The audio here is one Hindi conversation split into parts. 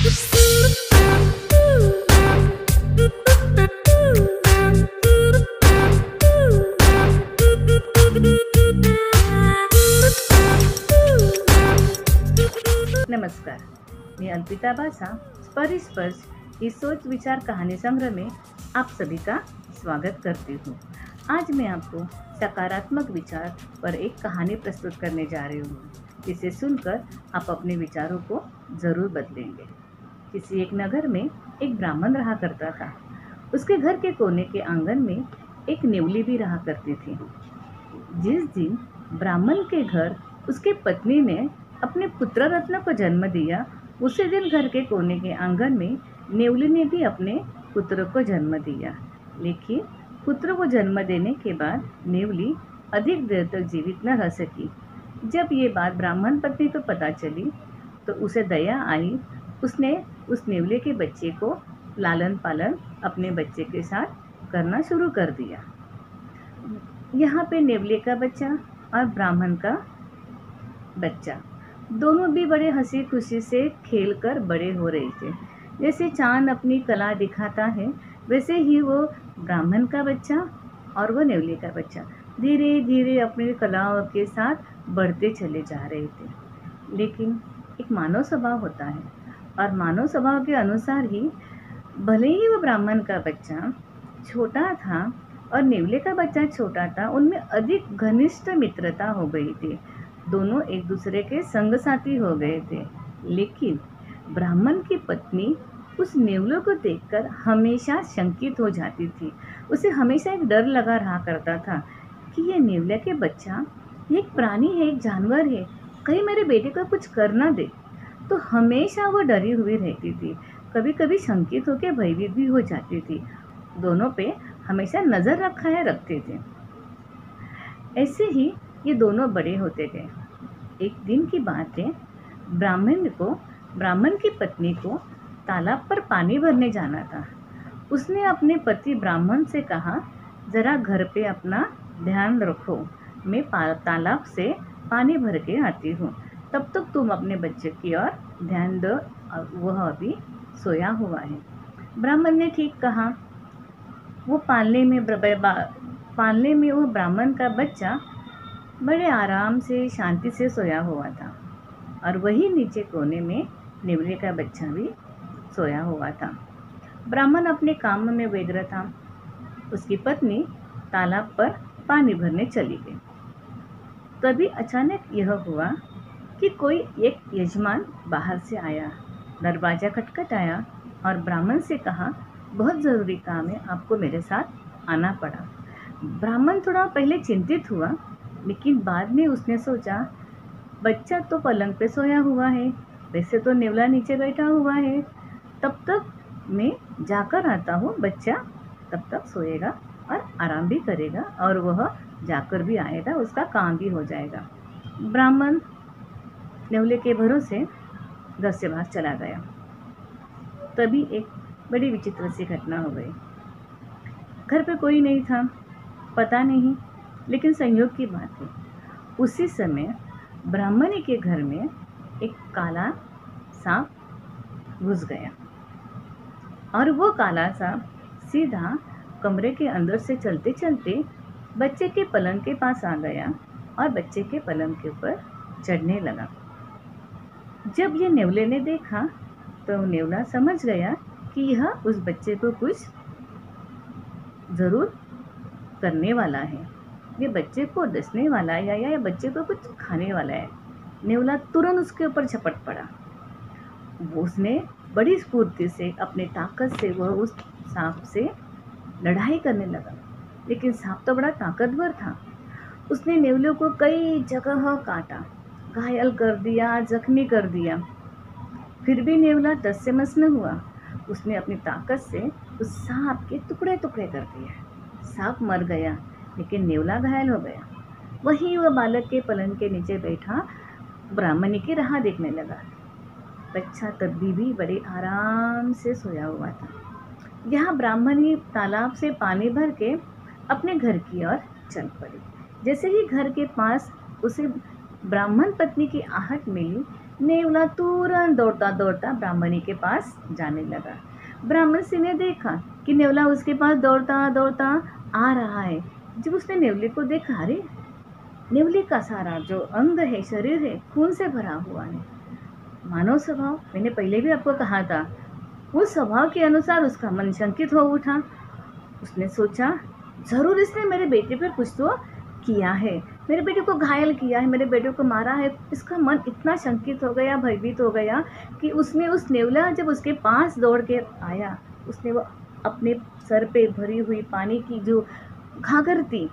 नमस्कार, मैं अल्पिता बासा परिस्पर्श इस सोच विचार कहानी संग्रह में आप सभी का स्वागत करती हूँ। आज मैं आपको सकारात्मक विचार पर एक कहानी प्रस्तुत करने जा रही हूँ, जिसे सुनकर आप अपने विचारों को जरूर बदलेंगे। किसी एक नगर में एक ब्राह्मण रहा करता था। उसके घर के कोने के आंगन में एक नेवली भी रहा करती थी। जिस दिन ब्राह्मण के घर उसके पत्नी ने अपने पुत्र रत्न को जन्म दिया, उसी दिन घर के कोने के आंगन में नेवली ने भी अपने पुत्र को जन्म दिया। लेकिन पुत्र को जन्म देने के बाद नेवली अधिक देर तक जीवित न रह सकी। जब ये बात ब्राह्मण पत्नी को पता चली तो उसे दया आई। उसने उस नेवले के बच्चे को लालन पालन अपने बच्चे के साथ करना शुरू कर दिया। यहाँ पे नेवले का बच्चा और ब्राह्मण का बच्चा दोनों भी बड़े हंसी खुशी से खेलकर बड़े हो रहे थे। जैसे चांद अपनी कला दिखाता है, वैसे ही वो ब्राह्मण का बच्चा और वो नेवले का बच्चा धीरे धीरे अपनी कलाओं के साथ बढ़ते चले जा रहे थे। लेकिन एक मानव स्वभाव होता है और मानव स्वभाव के अनुसार ही भले ही वो ब्राह्मण का बच्चा छोटा था और नेवले का बच्चा छोटा था, उनमें अधिक घनिष्ठ मित्रता हो गई थी। दोनों एक दूसरे के संग साथी हो गए थे। लेकिन ब्राह्मण की पत्नी उस नेवले को देखकर हमेशा शंकित हो जाती थी। उसे हमेशा एक डर लगा रहा करता था कि ये नेवले के बच्चा एक प्राणी है, एक जानवर है, कहीं मेरे बेटे को कुछ कर ना दे। तो हमेशा वो डरी हुई रहती थी, कभी कभी शंकित होकर भयभीत भी हो जाती थी। दोनों पे हमेशा नज़र रखते थे। ऐसे ही ये दोनों बड़े होते गए। एक दिन की बात है, ब्राह्मण की पत्नी को तालाब पर पानी भरने जाना था। उसने अपने पति ब्राह्मण से कहा, जरा घर पे अपना ध्यान रखो, मैं तालाब से पानी भर के आती हूँ, तब तक तुम अपने बच्चे की ओर ध्यान दो, वह अभी सोया हुआ है। ब्राह्मण ने ठीक कहा। वो पालने में वो ब्राह्मण का बच्चा बड़े आराम से शांति से सोया हुआ था और वही नीचे कोने में नेवले का बच्चा भी सोया हुआ था। ब्राह्मण अपने काम में व्यग्र था। उसकी पत्नी तालाब पर पानी भरने चली गई। तभी अचानक यह हुआ कि कोई एक यजमान बाहर से आया। दरवाज़ा खटखटाया और ब्राह्मण से कहा, बहुत ज़रूरी काम है, आपको मेरे साथ आना पड़ा। ब्राह्मण थोड़ा पहले चिंतित हुआ, लेकिन बाद में उसने सोचा, बच्चा तो पलंग पे सोया हुआ है, वैसे तो नेवला नीचे बैठा हुआ है, तब तक मैं जाकर आता हूँ, बच्चा तब तक सोएगा और आराम भी करेगा और वह जाकर भी आएगा, उसका काम भी हो जाएगा। ब्राह्मण नेवले के भरोसे घर से बाहर चला गया। तभी एक बड़ी विचित्र सी घटना हो गई। घर पे कोई नहीं था, पता नहीं, लेकिन संयोग की बात है, उसी समय ब्राह्मणी के घर में एक काला सांप घुस गया और वो काला सांप सीधा कमरे के अंदर से चलते चलते बच्चे के पलंग के पास आ गया और बच्चे के पलंग के ऊपर चढ़ने लगा। जब ये नेवले ने देखा तो नेवला समझ गया कि यह उस बच्चे को कुछ ज़रूर करने वाला है, ये बच्चे को डसने वाला है या बच्चे को कुछ खाने वाला है। नेवला तुरंत उसके ऊपर झपट पड़ा। उसने बड़ी स्फूर्ति से, अपने ताकत से वह उस सांप से लड़ाई करने लगा। लेकिन सांप तो बड़ा ताकतवर था। उसने नेवले को कई जगह काटा, घायल कर दिया, जख्मी कर दिया। फिर भी नेवला टस से मस न हुआ। उसने अपनी ताकत से उस सांप के टुकड़े टुकड़े कर दिए। सांप मर गया, लेकिन नेवला घायल हो गया। वहीं वह बालक के पलंग के नीचे बैठा ब्राह्मणी की राह देखने लगा। बच्चा तब भी बड़े आराम से सोया हुआ था। यहाँ ब्राह्मणी तालाब से पानी भर के अपने घर की ओर चल पड़ी। जैसे ही घर के पास उसे ब्राह्मण पत्नी की आहट मिली, नेवला तुरंत दौड़ता दौड़ता ब्राह्मणी के पास जाने लगा। ब्राह्मण सिंह ने देखा कि नेवला उसके पास दौड़ता दौड़ता आ रहा है। जब उसने नेवले को देखा, अरे नेवले का सारा जो अंग है, शरीर है, खून से भरा हुआ है। मानव स्वभाव, मैंने पहले भी आपको कहा था, उस स्वभाव के अनुसार उसका मन शंकित हो उठा। उसने सोचा, जरूर इसने मेरे बेटे पर कुछ तो किया है, मेरे बेटे को घायल किया है, मेरे बेटे को मारा है। इसका मन इतना शंकित हो गया, भयभीत हो गया कि उसने उस नेवला जब उसके पास दौड़ के आया, उसने वो अपने सर पे भरी हुई पानी की जो घाघर थी,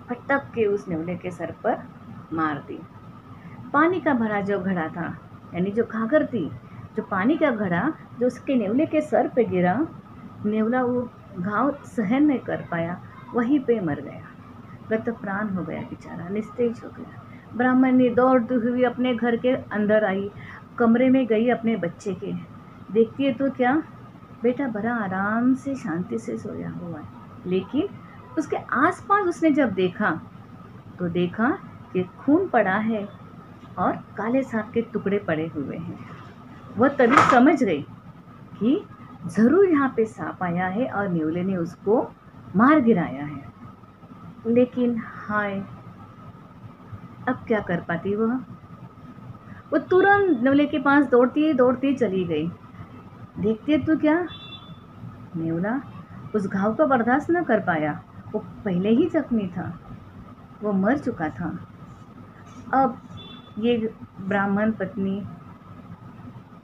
पटक के उस नेवले के सर पर मार दी। पानी का भरा जो घड़ा था, यानी जो घाघर थी, जो पानी का घड़ा जो उसके नेवले के सर पे गिरा, नेवला वो घाव सहन नहीं कर पाया, वहीं पे मर गया, गत प्राण हो गया, बेचारा निस्तेज हो गया। ब्राह्मणी दौड़ती हुई अपने घर के अंदर आई, कमरे में गई अपने बच्चे के, देखती है तो क्या, बेटा बड़ा आराम से शांति से सोया हुआ है। लेकिन उसके आसपास उसने जब देखा तो देखा कि खून पड़ा है और काले सांप के टुकड़े पड़े हुए हैं। वह तभी समझ गई कि जरूर यहाँ पे सांप आया है और नेवले ने उसको मार गिराया है। लेकिन हाय, अब क्या कर पाती वह? वो तुरंत नेवले के पास दौड़ती दौड़ती चली गई। देखते तो क्या, नेवला उस घाव को बर्दाश्त न कर पाया, वो पहले ही जख्मी था, वो मर चुका था। अब ये ब्राह्मण पत्नी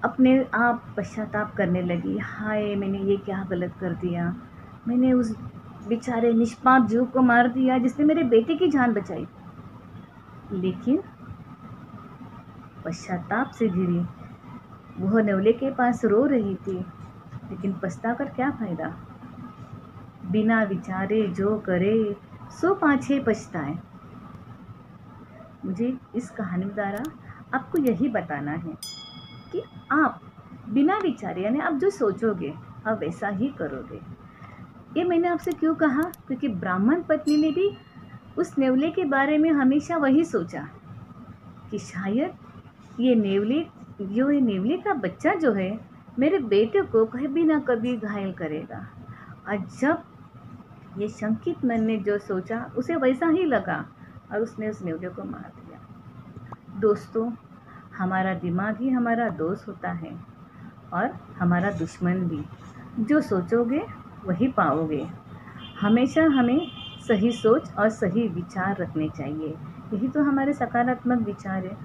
अपने आप पश्चाताप करने लगी, हाय मैंने ये क्या गलत कर दिया, मैंने उस बेचारे निष्पाप जीव को मार दिया जिसने मेरे बेटे की जान बचाई। लेकिन पश्चाताप से घिरी वह नेवले के पास रो रही थी, लेकिन पछता कर क्या फायदा, बिना विचारे जो करे सो पाछे पछताए। मुझे इस कहानी द्वारा आपको यही बताना है कि आप बिना विचारे, यानी आप जो सोचोगे आप वैसा ही करोगे। ये मैंने आपसे क्यों कहा, क्योंकि ब्राह्मण पत्नी ने भी उस नेवले के बारे में हमेशा वही सोचा कि शायद ये नेवले का बच्चा जो है मेरे बेटे को कभी ना कभी घायल करेगा। और जब ये शंकित मन ने जो सोचा उसे वैसा ही लगा और उसने उस नेवले को मार दिया। दोस्तों, हमारा दिमाग ही हमारा दोस्त होता है और हमारा दुश्मन भी। जो सोचोगे वही पाओगे। हमेशा हमें सही सोच और सही विचार रखने चाहिए, यही तो हमारे सकारात्मक विचार है।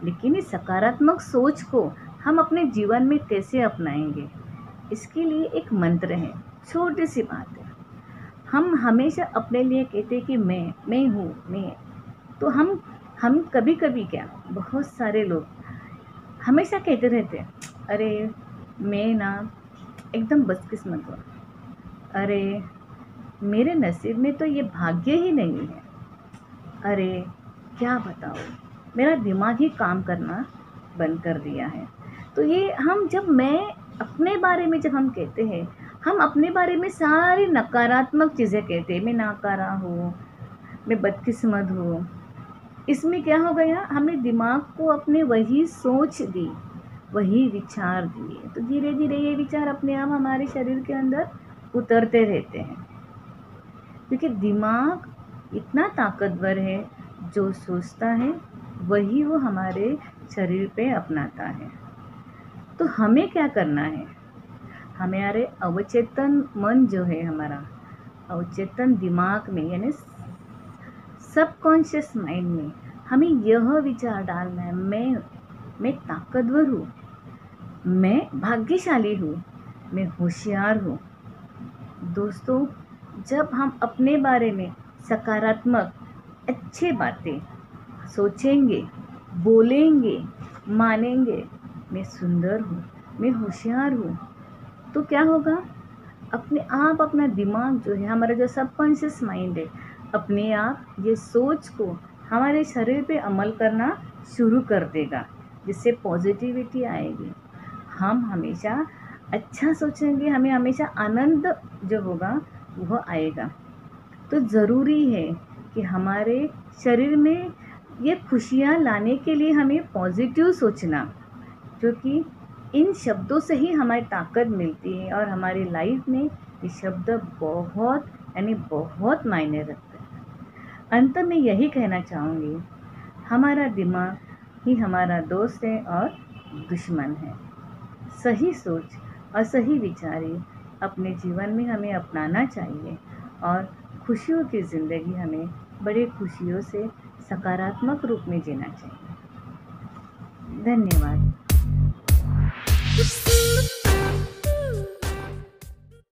लेकिन इस सकारात्मक सोच को हम अपने जीवन में कैसे अपनाएंगे, इसके लिए एक मंत्र है, छोटी सी बात है। हम हमेशा अपने लिए कहते हैं कि मैं हूँ, मैं। तो हम कभी कभी क्या, बहुत सारे लोग हमेशा कहते रहते हैं, अरे मैं ना एकदम बदकिस्मत हूँ, अरे मेरे नसीब में तो ये भाग्य ही नहीं है, अरे क्या बताओ, मेरा दिमाग ही काम करना बंद कर दिया है। तो ये हम अपने बारे में जब हम कहते हैं, हम अपने बारे में सारी नकारात्मक चीज़ें कहते हैं, मैं नाकारा हूँ, मैं बदकिस्मत हूँ। इसमें क्या हो गया, हमने दिमाग को अपने वही सोच दी, वही विचार दिए, तो धीरे धीरे ये विचार अपने आप हमारे शरीर के अंदर उतरते रहते हैं। क्योंकि दिमाग इतना ताकतवर है, जो सोचता है वही वो हमारे शरीर पे अपनाता है। तो हमें क्या करना है, हमारे अवचेतन मन जो है, हमारा अवचेतन दिमाग में, यानी सबकॉन्शियस माइंड में हमें यह विचार डालना है, मैं ताकतवर हूँ, मैं भाग्यशाली हूँ, मैं होशियार हूँ। दोस्तों, जब हम अपने बारे में सकारात्मक अच्छे बातें सोचेंगे, बोलेंगे, मानेंगे, मैं सुंदर हूँ, मैं होशियार हूँ, तो क्या होगा, अपने आप अपना दिमाग जो है, हमारा जो सबकॉन्शियस माइंड है, अपने आप ये सोच को हमारे शरीर पे अमल करना शुरू कर देगा, जिससे पॉजिटिविटी आएगी। हम हमेशा अच्छा सोचेंगे, हमें हमेशा आनंद जो होगा वह आएगा। तो ज़रूरी है कि हमारे शरीर में ये खुशियाँ लाने के लिए हमें पॉजिटिव सोचना, क्योंकि इन शब्दों से ही हमारी ताकत मिलती है और हमारी लाइफ में ये शब्द बहुत यानी बहुत मायने रखते हैं। अंत में यही कहना चाहूँगी, हमारा दिमाग ही हमारा दोस्त है और दुश्मन है। सही सोच और सही विचार ही अपने जीवन में हमें अपनाना चाहिए और खुशियों की ज़िंदगी हमें बड़े खुशियों से सकारात्मक रूप में जीना चाहिए। धन्यवाद।